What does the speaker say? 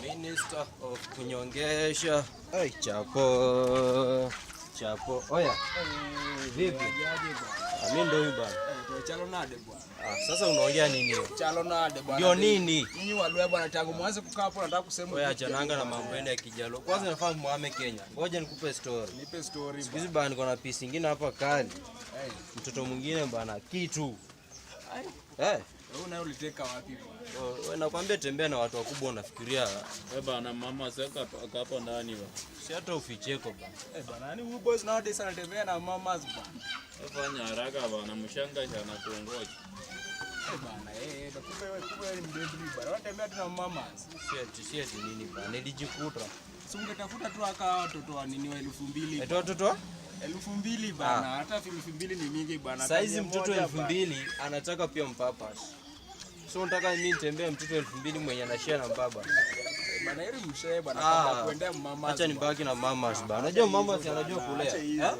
Minister of kunyongesha. Ai chapo. Chapo. Oya. Vipi? Mimi ndio huyu bwana. Chalo nade bwana. Sasa unaongea nini? Chalo nade bwana. Ndio nini? Nyinyi walue bwana tangu mwanzo kukaa hapo nataka kusema. Oya chananga na mambo ya kijalo. Kwanza nafahamu muame Kenya. Ngoja nikupe story. Nipe story. Siku hizi bwana niko na piece nyingine hapa kali. Mtoto mwingine bwana kitu. Wewe unayo uliteka wapi bwana? Wewe nakwambia tembea na watu wakubwa unafikiria. Wewe bana mama sasa hapo ndani bwana. Si hata uficheko bwana. Bwana yani huyu boys nowadays anatembea na mamas bwana. Fanya haraka bwana mshanga sana kuongoja. Bwana kumbe ni mdedri bwana. Wanatembea tu na mamas. Si ati nini bwana. Nilijikuta. Si ungetafuta tu aka watoto wa nini wa 2000. Eti watoto 2000 bwana. Hata 2000 ni mingi bwana. Saizi mtoto 2000 anataka pia mpapas. So nataka mimi nitembee mtoto 2000 mwenye anashare na baba. Bwana heri mshe bwana kabla kuendea mamas. Acha nibaki na mamas bwana. Unajua mamas anajua kulea.